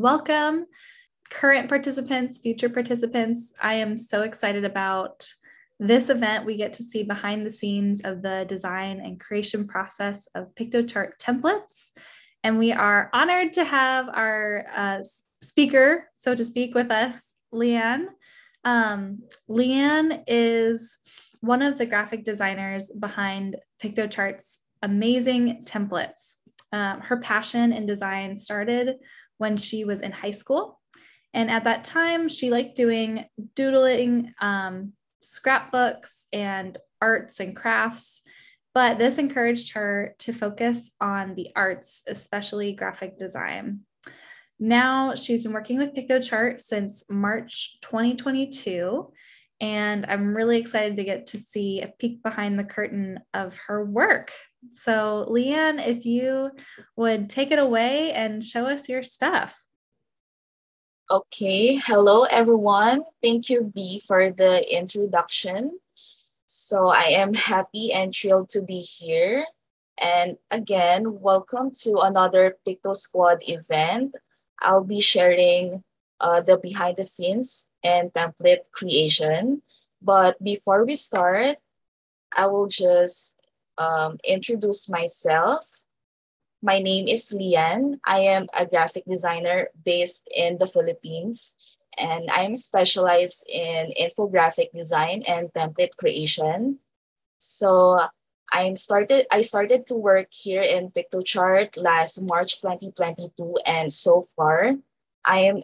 Welcome, current participants, future participants. I am so excited about this event. We get to see behind the scenes of the design and creation process of Piktochart templates. And we are honored to have our speaker, so to speak, with us, Lian. Lian is one of the graphic designers behind Piktochart's amazing templates. Her passion in design started when she was in high school. And at that time, she liked doing doodling, scrapbooks, and arts and crafts. But this encouraged her to focus on the arts, especially graphic design. Now she's been working with Piktochart since March 2022. And I'm really excited to get to see a peek behind the curtain of her work. So Lian, if you would take it away and show us your stuff. Okay, hello everyone. Thank you, B, for the introduction. So I am happy and thrilled to be here. And again, welcome to another Piktosquad event. I'll be sharing the behind the scenes and template creation. But before we start, I will just introduce myself. My name is Lian. I am a graphic designer based in the Philippines, and I'm specialized in infographic design and template creation. So I started to work here in Piktochart last March 2022, and so far I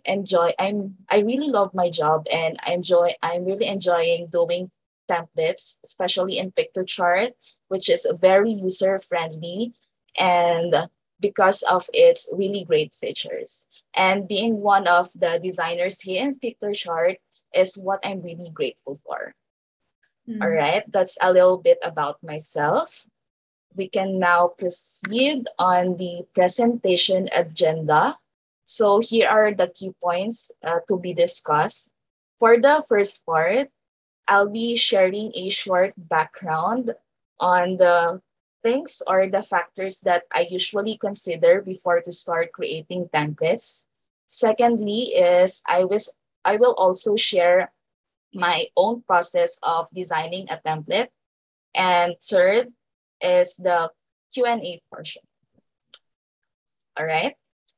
really love my job, and I'm really enjoying doing templates, especially in Piktochart, which is very user friendly and because of its really great features. And being one of the designers here in Piktochart is what I'm really grateful for. All right, that's a little bit about myself. We can now proceed on the presentation agenda. So here are the key points to be discussed. For the first part, I'll be sharing a short background on the things or the factors that I usually consider before to start creating templates. Secondly is I will also share my own process of designing a template. And third is the Q&A portion. All right,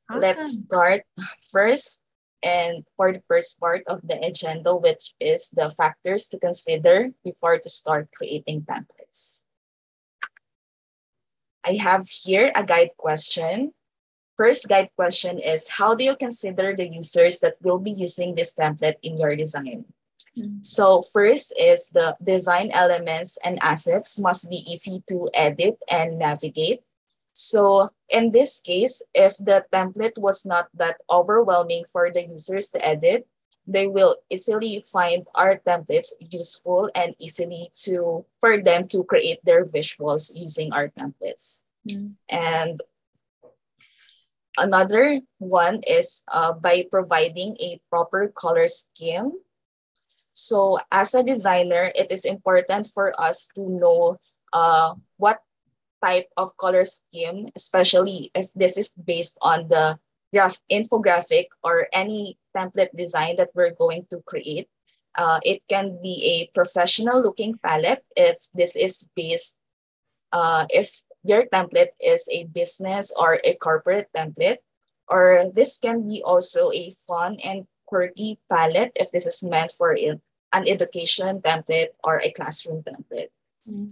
Awesome. Let's start first. And for the first part of the agenda, which is the factors to consider before to start creating templates. I have here a guide question. First guide question is, how do you consider the users that will be using this template in your design? So first is the design elements and assets must be easy to edit and navigate. So in this case, if the template was not that overwhelming for the users to edit, they will easily find our templates useful and easily for them to create their visuals using our templates. And another one is by providing a proper color scheme. So as a designer, it is important for us to know what type of color scheme, especially if this is based on the infographic or any template design that we're going to create. It can be a professional looking palette if this is based, if your template is a business or a corporate template, or this can be also a fun and quirky palette if this is meant for an education template or a classroom template.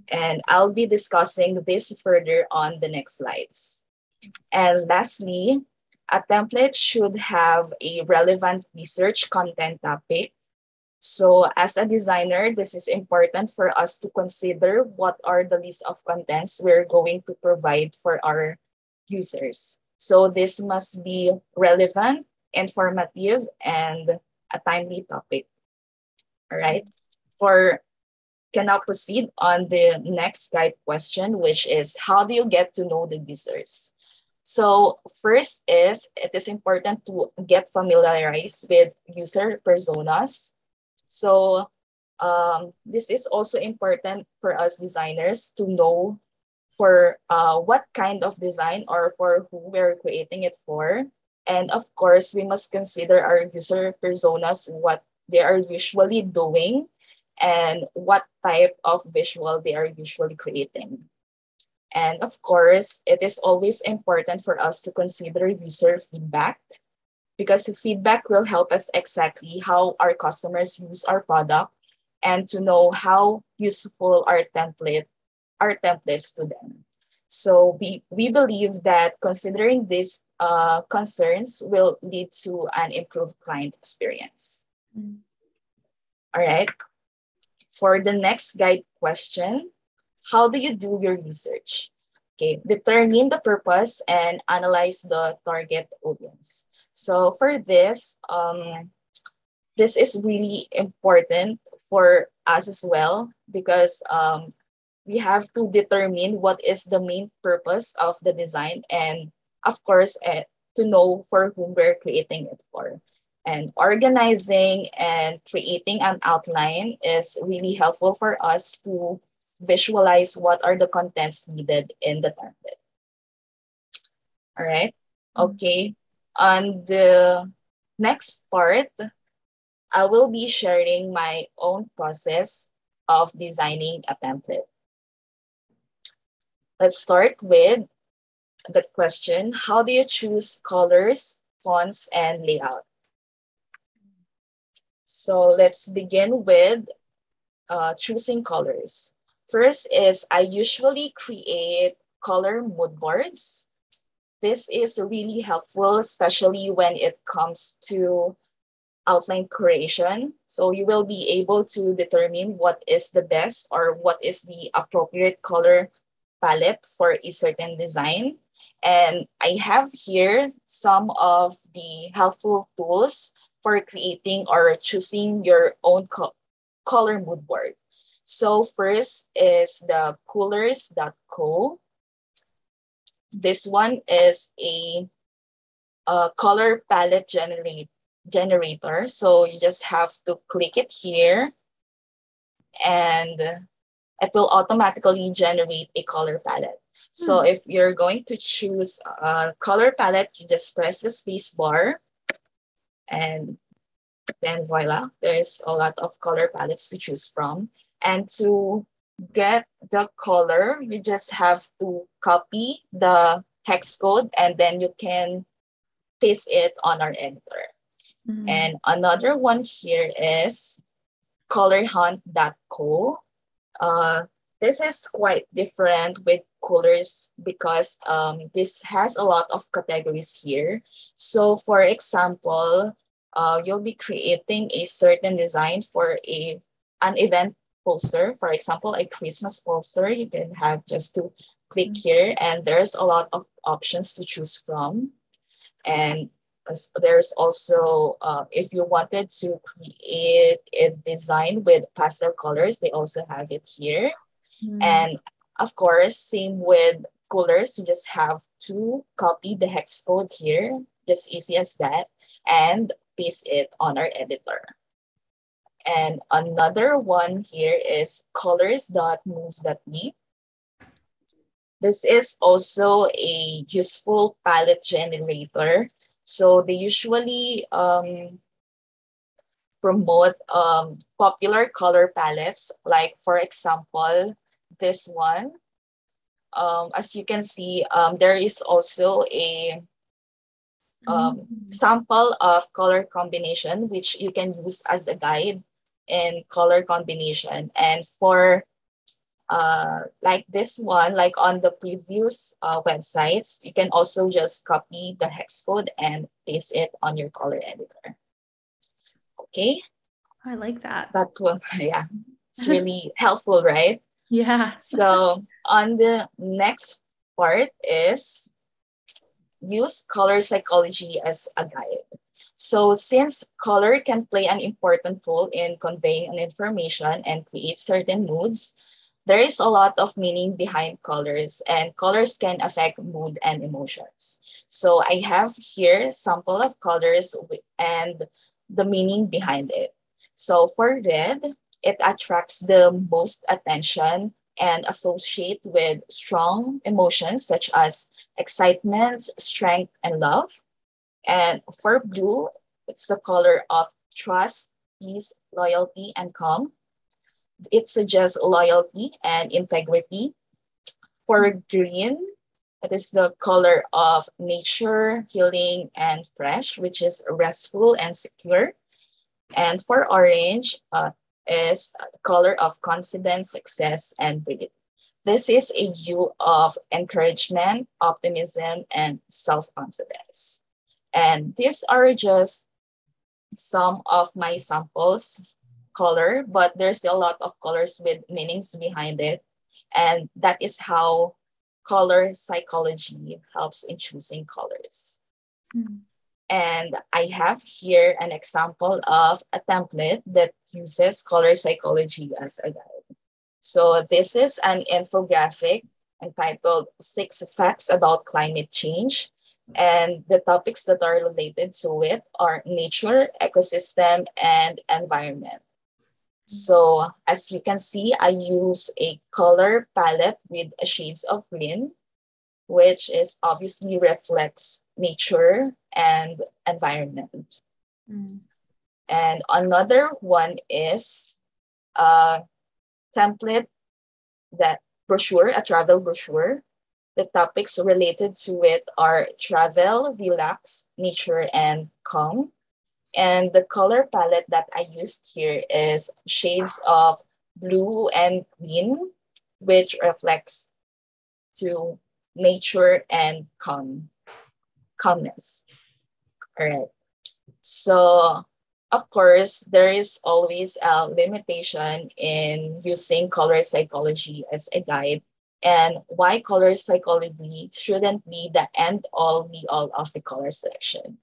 And I'll be discussing this further on the next slides. And lastly, a template should have a relevant research content topic. So as a designer, this is important for us to consider what are the list of contents we're going to provide for our users. So this must be relevant, informative, and a timely topic. All right. Can now proceed on the next guide question, which is, how do you get to know the users? So first is, it is important to get familiarized with user personas. So this is also important for us designers to know for what kind of design or for who we're creating it for. And of course, we must consider our user personas, what they are usually doing, and what type of visual they are usually creating. And of course, it is always important for us to consider user feedback, because feedback will help us exactly how our customers use our product and to know how useful our templates to them. So we believe that considering these concerns will lead to an improved client experience. Mm. All right. For the next guide question, how do you do your research? Okay, determine the purpose and analyze the target audience. So for this, this is really important for us as well, because we have to determine what is the main purpose of the design, and of course, to know for whom we're creating it for. And organizing and creating an outline is really helpful for us to visualize what are the contents needed in the template. All right. Mm. Okay. On the next part, I will be sharing my own process of designing a template. Let's start with the question, how do you choose colors, fonts, and layout? So let's begin with choosing colors. First is I usually create color mood boards. This is really helpful, especially when it comes to outline creation. So you will be able to determine what is the best or what is the appropriate color palette for a certain design. And I have here some of the helpful tools for creating or choosing your own color mood board. So first is the coolers.co. This one is a color palette generator. So you just have to click it here, and it will automatically generate a color palette. So Hmm. if you're going to choose a color palette, you just press the space bar, and then voila, there's a lot of color palettes to choose from. And to get the color, you just have to copy the hex code, and then you can paste it on our editor. Mm. And another one here is colorhunt.co. Uh, this is quite different with colors because this has a lot of categories here. So for example, you'll be creating a certain design for an event poster. For example, a Christmas poster, you can have just to click Mm. here, and there's a lot of options to choose from. And there's also, if you wanted to create a design with pastel colors, they also have it here. Mm. And of course, same with colors, you just have to copy the hex code here, just easy as that, and paste it on our editor. And another one here is colors.moves.me. This is also a useful palette generator. So they usually promote popular color palettes. Like for example, this one. As you can see, there is also a Mm. sample of color combination, which you can use as a guide in color combination. And for like this one, like on the previous websites, you can also just copy the hex code and paste it on your color editor. Okay, I like that. that will, yeah, it's really helpful, right? Yeah. So on the next part is use color psychology as a guide. So since color can play an important role in conveying an information and create certain moods, there is a lot of meaning behind colors, and colors can affect mood and emotions. So I have here sample of colors and the meaning behind it. So for red, it attracts the most attention and associate with strong emotions such as excitement, strength, and love. And for blue, it's the color of trust, peace, loyalty, and calm. It suggests loyalty and integrity. For green, it is the color of nature, healing, and fresh, which is restful and secure. And for orange, is the color of confidence, success, and breathing. This is a hue of encouragement, optimism, and self-confidence. And these are just some of my samples color, but there's still a lot of colors with meanings behind it. And that is how color psychology helps in choosing colors. Mm. And I have here an example of a template that uses color psychology as a guide. So this is an infographic entitled Six Facts About Climate Change. And the topics that are related to it are nature, ecosystem, and environment. So as you can see, I use a color palette with shades of green, which is obviously reflects nature and environment. Mm. And another one is a template, that brochure, a travel brochure. The topics related to it are travel, relax, nature, and calm. And the color palette that I used here is shades of blue and green, which reflects to nature and calmness. All right. So, of course, there is always a limitation in using color psychology as a guide, and why color psychology shouldn't be the end all be all of the color selection.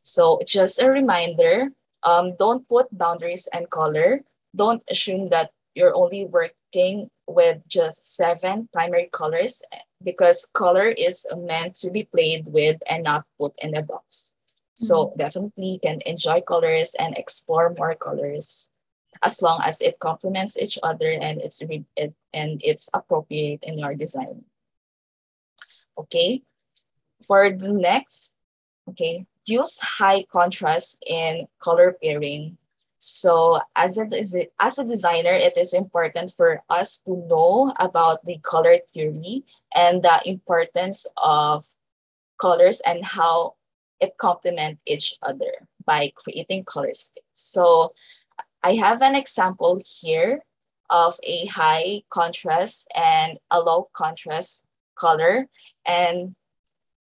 So, just a reminder, don't put boundaries and color. Don't assume that you're only working with just seven primary colors, because color is meant to be played with and not put in a box. Mm. So definitely you can enjoy colors and explore more colors as long as it complements each other and it's appropriate in your design. Okay. For the next, okay, use high contrast in color pairing. So as a designer, it is important for us to know about the color theory and the importance of colors and how it complement each other by creating color schemes. So I have an example here of a high contrast and a low contrast color. And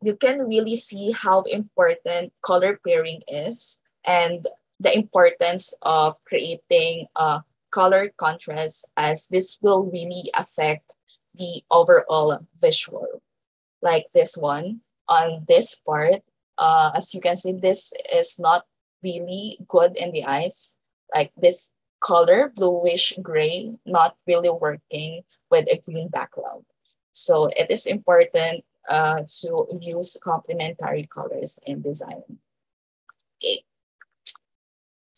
you can really see how important color pairing is and the importance of creating a color contrast, as this will really affect the overall visual. Like this one on this part, as you can see, this is not really good in the eyes. Like this color, bluish gray, not really working with a green background. So it is important to use complementary colors in design. Okay,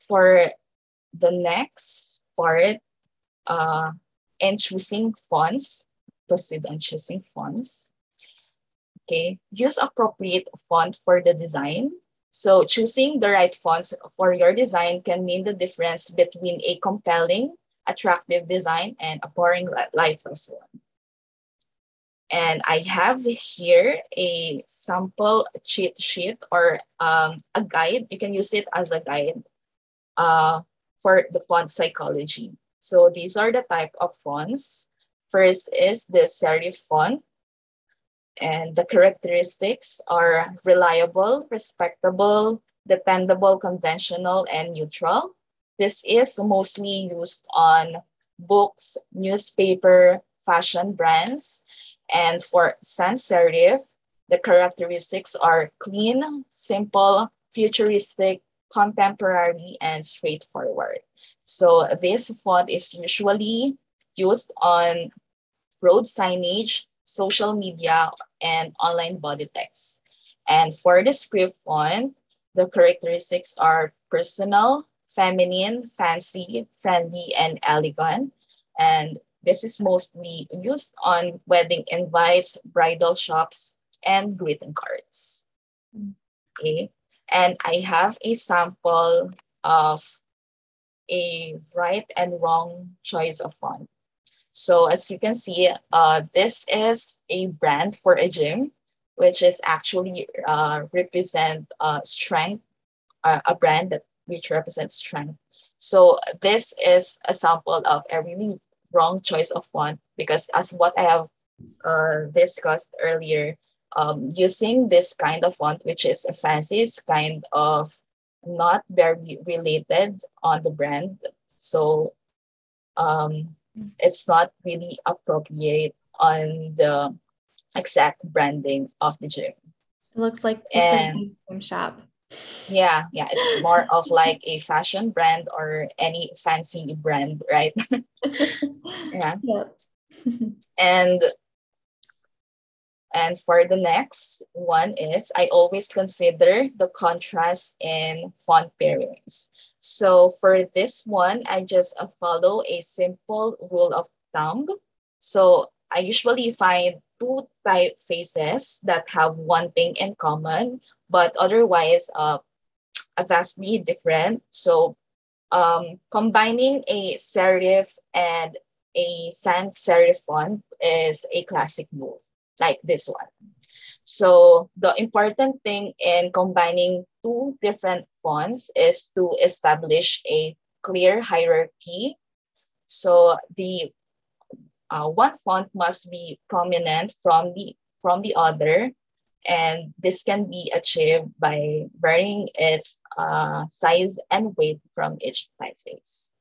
for the next part, uh, in choosing fonts, proceed on choosing fonts. Okay, use appropriate font for the design. So choosing the right fonts for your design can mean the difference between a compelling, attractive design and a boring, lifeless one. And I have here a sample cheat sheet, or a guide. You can use it as a guide uh, for the font psychology. So these are the type of fonts. First is the serif font. And the characteristics are reliable, respectable, dependable, conventional, and neutral. This is mostly used on books, newspaper, fashion brands. And for sans serif, the characteristics are clean, simple, futuristic, contemporary, and straightforward. So this font is usually used on road signage, social media, and online body text. And for the script font, the characteristics are personal, feminine, fancy, friendly, and elegant. And this is mostly used on wedding invites, bridal shops, and greeting cards. Mm. Okay. And I have a sample of a right and wrong choice of font. So as you can see, this is a brand for a gym, which is actually represent strength, a brand that which represents strength. So this is a sample of a really wrong choice of font because as what I have discussed earlier, using this kind of font, which is a fancy, is kind of not very related on the brand. So it's not really appropriate on the exact branding of the gym. It looks like an And ice cream shop. yeah, it's more of like a fashion brand or any fancy brand, right? Yeah. Yep. And And for the next one is I always consider the contrast in font pairings. So for this one, I just follow a simple rule of thumb. So I usually find two typefaces that have one thing in common, but otherwise vastly different. So combining a serif and a sans serif font is a classic move, like this one. So the important thing in combining two different fonts is to establish a clear hierarchy. So the one font must be prominent from the other, and this can be achieved by varying its size and weight from each typeface.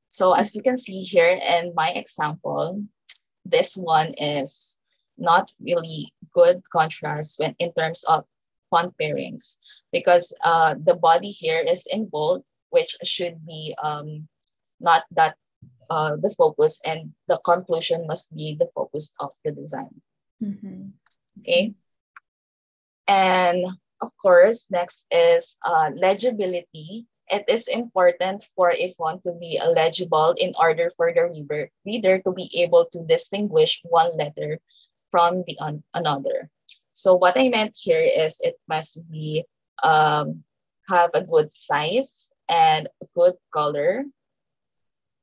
So as you can see here in my example, this one is not really good contrast when in terms of font pairings because the body here is in bold, which should be not that the focus, and the conclusion must be the focus of the design. Mm-hmm. Okay. And of course, next is legibility. It is important for a font to be legible in order for the reader to be able to distinguish one letter from the another. So what I meant here is it must be have a good size and a good color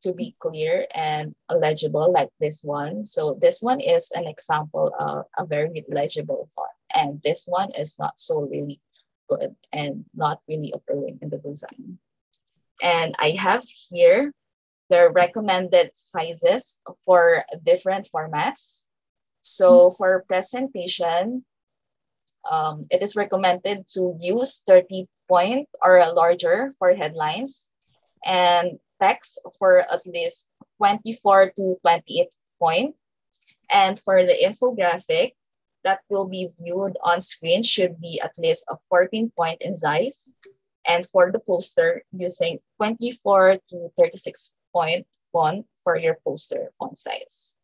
to be clear and legible like this one. So this one is an example of a very legible font. And this one is not so really good and not really appealing in the design. And I have here the recommended sizes for different formats. So for presentation, it is recommended to use 30 point or larger for headlines and text for at least 24 to 28 point. And for the infographic that will be viewed on screen should be at least a 14 point in size. And for the poster, using 24 to 36 point font for your poster font size.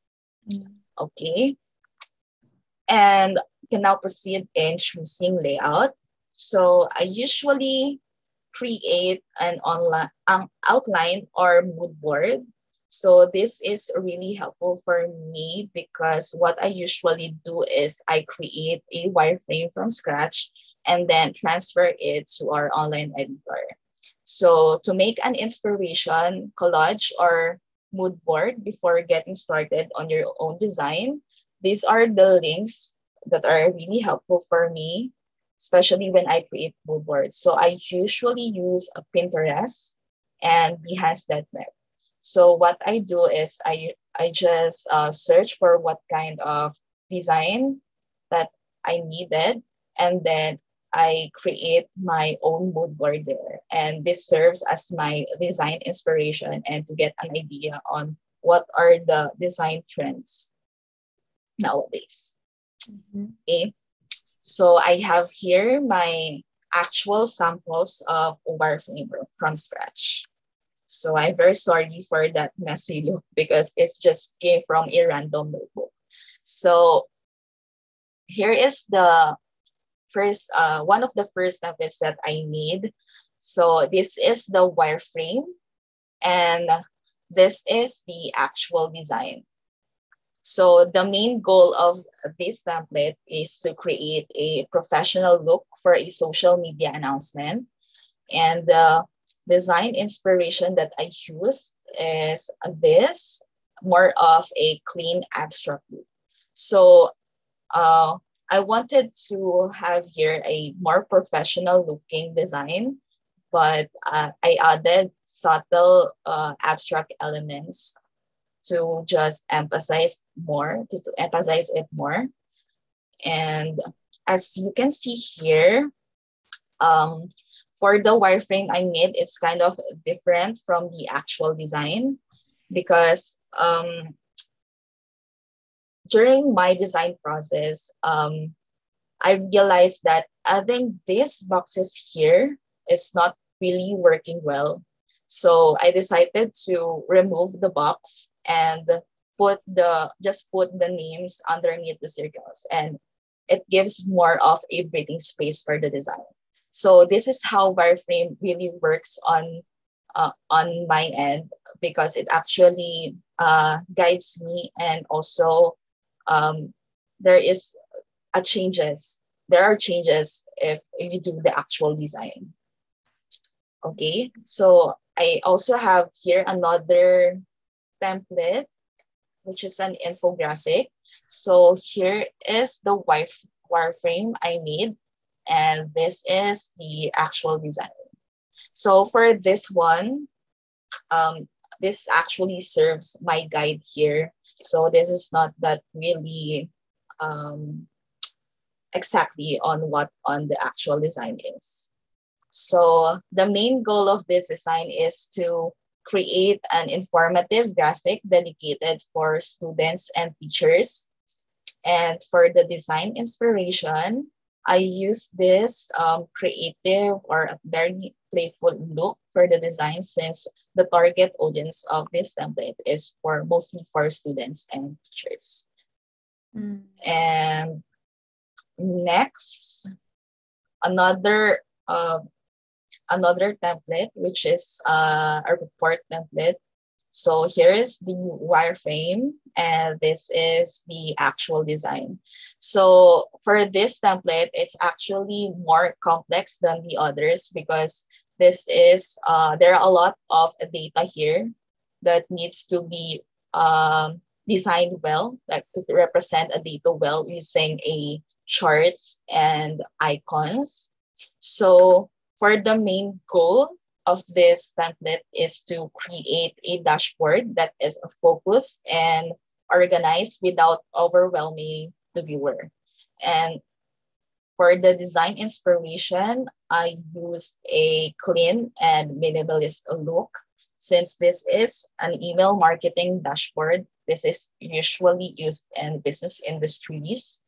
Okay. And can now proceed in choosing layout. So I usually create an online outline or mood board. So this is really helpful for me because what I usually do is I create a wireframe from scratch and then transfer it to our online editor. So to make an inspiration collage or mood board before getting started on your own design, these are the links that are really helpful for me, especially when I create mood boards. So I usually use a Pinterest and Behance.net. So what I do is I just search for what kind of design that I needed, and then I create my own mood board there. And this serves as my design inspiration and to get an idea on what are the design trends nowadays. Okay. So I have here my actual samples of wireframe from scratch. So I'm very sorry for that messy look because it's just came from a random notebook. So here is the first, one of the first templates that I need. So this is the wireframe and this is the actual design. So the main goal of this template is to create a professional look for a social media announcement. And the design inspiration that I use is this, more of a clean abstract look. So I wanted to have here a more professional looking design, but I added subtle abstract elements to just emphasize more, to emphasize it more. And as you can see here, um, for the wireframe I made, it's kind of different from the actual design because during my design process, I realized that adding these boxes here is not really working well. So I decided to remove the box and just put the names underneath the circles, and it gives more of a breathing space for the design. So this is how wireframe really works on my end, because it actually guides me, and also um, there is there are changes if you do the actual design. Okay, so I also have here another template, which is an infographic. So here is the wireframe I made, and this is the actual design. So for this one, this actually serves my guide here. So this is not that really um, exactly on what on the actual design is. So the main goal of this design is to create an informative graphic dedicated for students and teachers. And for the design inspiration, I use this creative or a very playful look for the design, since the target audience of this template is mostly for students and teachers. Mm. And next, another another template, which is a report template. So here is the wireframe, and this is the actual design. So for this template, it's actually more complex than the others, because there are a lot of data here that needs to be designed well, like to represent a data well using a charts and icons. So for the main goal of this template is to create a dashboard that is focused and organized without overwhelming the viewer. And for the design inspiration, I used a clean and minimalist look. Since this is an email marketing dashboard, this is usually used in business industries,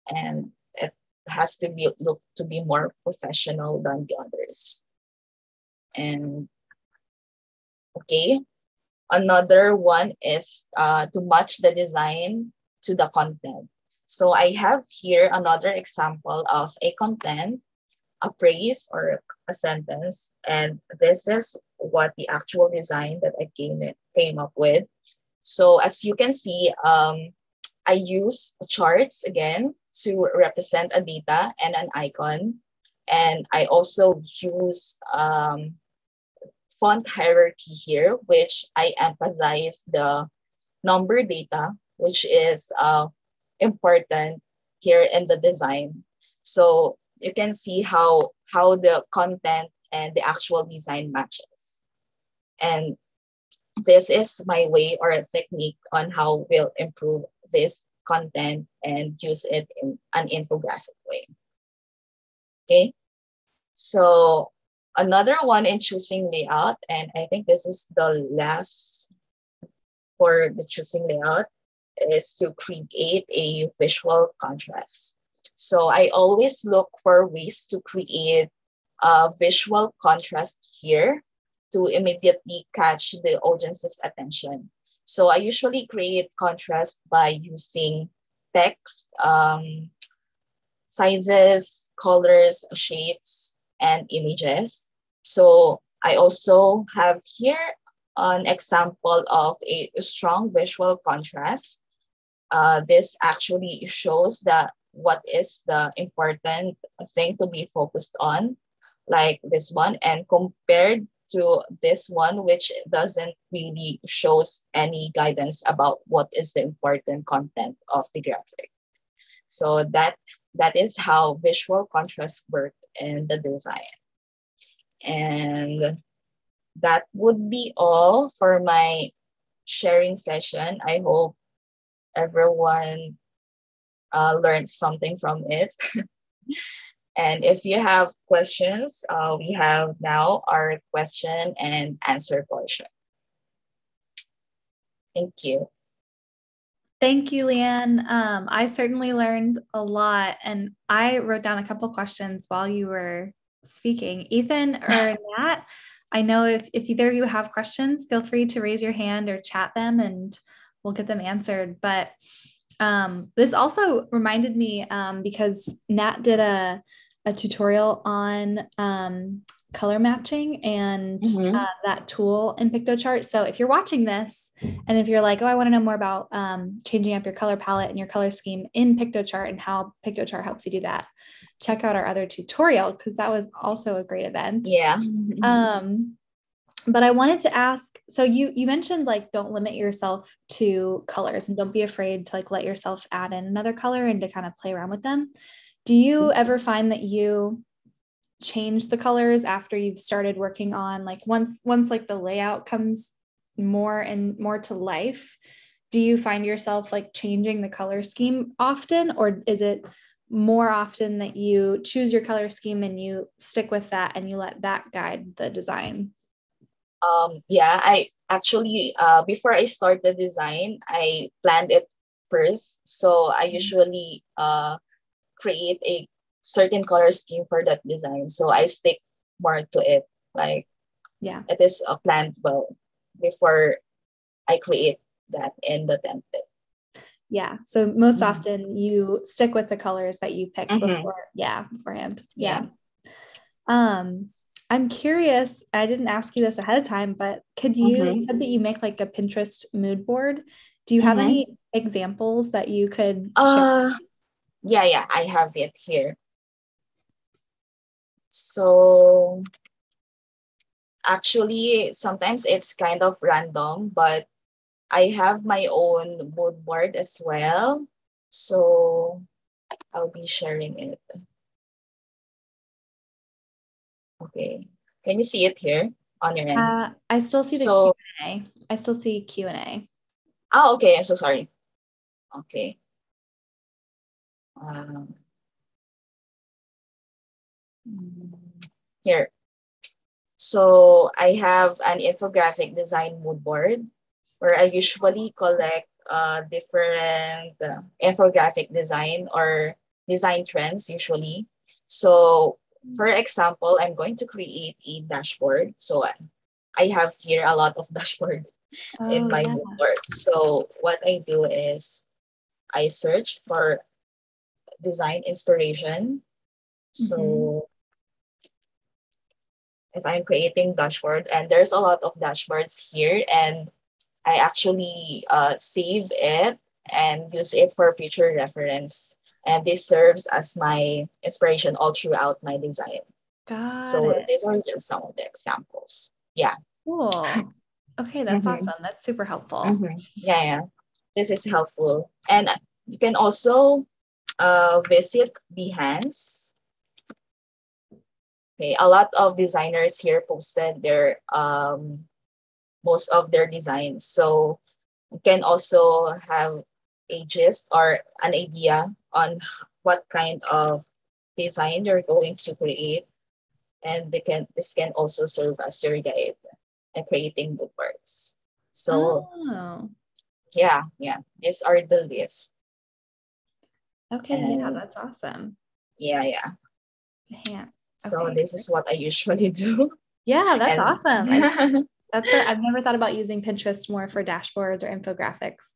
and it has to be look to be more professional than the others. And okay, another one is to match the design to the content. So I have here another example of a content, a phrase or a sentence, and this is what the actual design that I came up with. So as you can see, I use charts again to represent a data and an icon. And I also use font hierarchy here, which I emphasize the number data, which is important here in the design. So you can see how the content and the actual design matches. And this is my way or a technique on how we'll improve this content and use it in an infographic way. Okay, so another one in choosing layout, and I think this is the last for the choosing layout, is to create a visual contrast. So I always look for ways to create a visual contrast here to immediately catch the audience's attention. So I usually create contrast by using text, sizes, colors, shapes, and images. So I also have here an example of a strong visual contrast. this actually shows that what is the important thing to be focused on, like this one, and compared to this one, which doesn't really shows any guidance about what is the important content of the graphic. So that is how visual contrast work in the design. And that would be all for my sharing session. I hope everyone learned something from it. And if you have questions, we have now our question and answer portion. Thank you. Thank you, Lian. I certainly learned a lot, and I wrote down a couple questions while you were speaking. Ethan or Nat, I know if either of you have questions, feel free to raise your hand or chat them, and we'll get them answered. But this also reminded me because Nat did a tutorial on color matching and that tool in Piktochart. So if you're watching this and if you're like, oh, I want to know more about changing up your color palette and your color scheme in Piktochart and how Piktochart helps you do that, check out our other tutorial because that was also a great event. Yeah. But I wanted to ask, so you mentioned like don't limit yourself to colors and don't be afraid to like let yourself add in another color and to kind of play around with them. Do you ever find that you change the colors after you've started working on like once like the layout comes more and more to life? Do you find yourself like changing the color scheme often, or is it more often that you choose your color scheme and you stick with that and you let that guide the design? Yeah, I actually, before I start the design, I planned it first. So I usually create a certain color scheme for that design. So I stick more to it. Like, yeah, it is planned well before I create that in the template. Yeah. So most often you stick with the colors that you pick beforehand. Yeah. I'm curious, I didn't ask you this ahead of time, but could you said that you make like a Pinterest mood board. Do you have any examples that you could share? Yeah, I have it here. So actually, sometimes it's kind of random, but I have my own mood board as well. So I'll be sharing it. Okay. Can you see it here on your end? I still see the Q&A. I still see Q&A. Oh, okay. I'm so sorry. Okay. Here. So I have an infographic design mood board where I usually collect different infographic design or design trends usually. So for example, I'm going to create a dashboard. So I have here a lot of dashboard in my mood board. So what I do is I search for design inspiration. So if I'm creating dashboard, and there's a lot of dashboards here, and I actually save it and use it for future reference. And this serves as my inspiration all throughout my design. So these are just some of the examples. Yeah. Cool. Okay, that's awesome. That's super helpful. Yeah. This is helpful. And you can also visit Behance. Okay, a lot of designers here posted their most of their designs. So you can also have a gist or an idea on what kind of design you're going to create. And this can also serve as your guide in creating the works. So yeah, these are the list. Okay, yeah, that's awesome. Yeah. Behance. So this is what I usually do. Yeah, that's awesome. I've never thought about using Pinterest more for dashboards or infographics.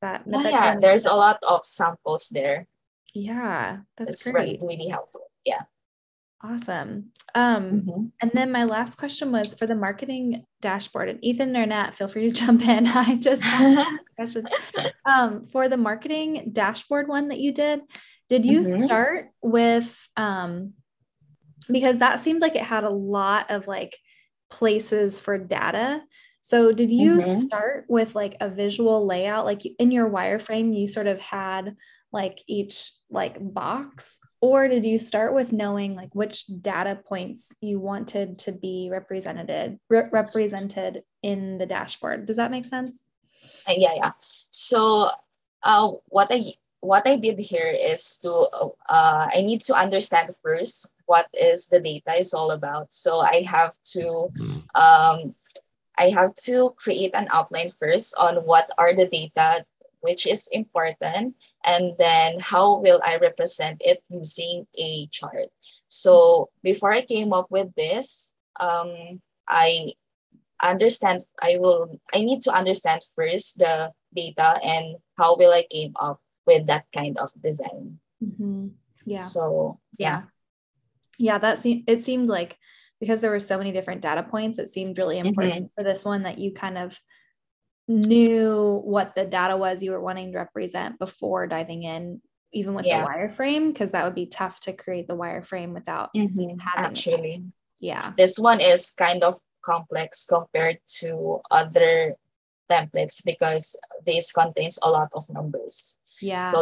There's a lot of samples there. Yeah, that's it's great. really helpful. Yeah. Awesome. Mhm. And then my last question was for the marketing dashboard, and Ethan or Nat, feel free to jump in. I just have a question. For the marketing dashboard one that you did you Mhm. start with, because that seemed like it had a lot of like places for data. So did you Mhm. start with like a visual layout? Like in your wireframe, you sort of had like each like box, or did you start with knowing like which data points you wanted to be represented in the dashboard? Does that make sense? Yeah, yeah. So, what I did here is I need to understand first what is the data is all about. So um I have to create an outline first on what are the data which is important, and then how will I represent it using a chart. So before I came up with this, I I need to understand first the data and how will I came up with that kind of design. Mm-hmm. Yeah. So yeah. Yeah. Yeah, it seemed like because there were so many different data points, it seemed really Mm-hmm. important for this one that you kind of knew what the data was you were wanting to represent before diving in, even with the Yeah. wireframe, because that would be tough to create the wireframe without Mm-hmm. having that. Actually, Yeah. this one is kind of complex compared to other templates because this contains a lot of numbers. So Yeah.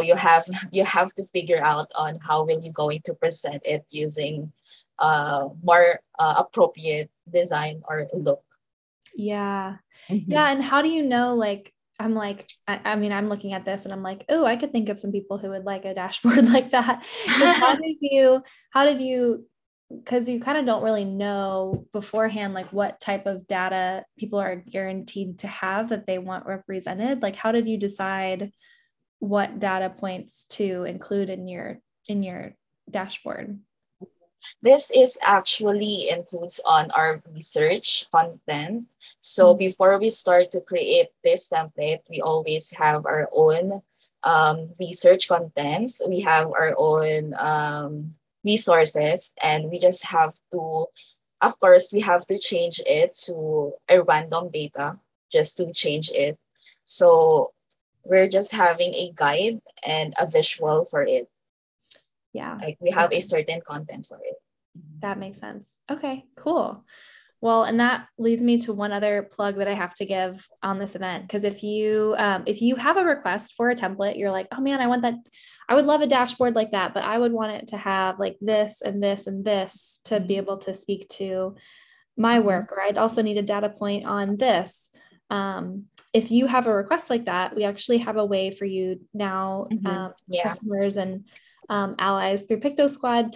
you have to figure out on how will you going to present it using more appropriate design or look. Yeah. Mm-hmm. Yeah. And how do you know, like, I'm like, I mean, I'm looking at this and I'm like, oh, I could think of some people who would like a dashboard like that. Because how did you, because you kind of don't really know beforehand, like what type of data people are guaranteed to have that they want represented. Like, how did you decide what data points to include in your dashboard? This is actually includes on our research content. So Mhm. before we start to create this template, we always have our own research contents. We have our own resources, and we just have to, of course, we have to change it to a random data just to change it. So we're just having a guide and a visual for it. Yeah. Like we have a Okay. certain content for it. That makes sense. Okay, cool. Well, and that leads me to one other plug that I have to give on this event. Because if you have a request for a template, you're like, oh man, I want that. I would love a dashboard like that, but I would want it to have like this and this and this to be able to speak to my Mhm. work, or I'd also need a data point on this. If you have a request like that, we actually have a way for you now, Yeah. customers and allies through Piktosquad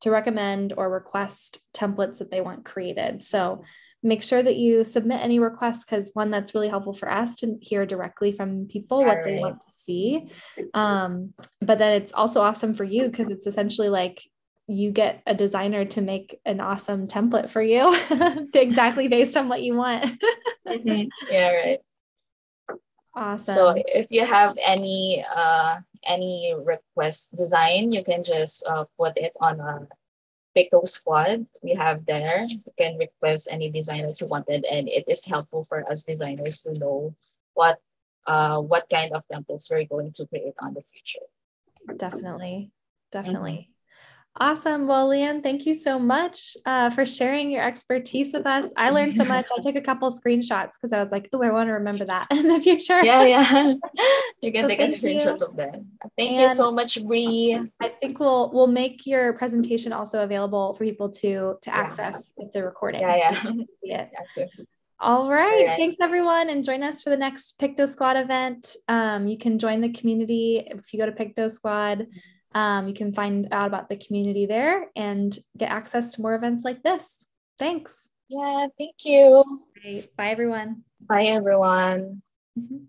to recommend or request templates that they want created. So make sure that you submit any requests, because one, that's really helpful for us to hear directly from people All what they right. want to see. But then it's also awesome for you because it's essentially like you get a designer to make an awesome template for you exactly based on what you want. Yeah, right. So Awesome. if you have any request design, you can just put it on a Picto Squad. We have there. You can request any design that you wanted, and it is helpful for us designers to know what kind of templates we're going to create on the future. Definitely. Mm-hmm. Definitely. Awesome. Well, Lian, thank you so much for sharing your expertise with us. I learned so much. I took a couple screenshots because I was like, oh, I want to remember that in the future. Yeah, yeah. You can So take a thank screenshot you. of that. Thank you And so much, Bree. I think we'll make your presentation also available for people to Yeah, access with the recording yeah, so yeah. you can see it. Yeah, so, All all right. right. Thanks, everyone. And join us for the next Piktosquad event. You can join the community. If you go to Piktosquad, you can find out about the community there and get access to more events like this. Thanks. Yeah, thank you. Great. Bye, everyone. Bye, everyone. Mhm.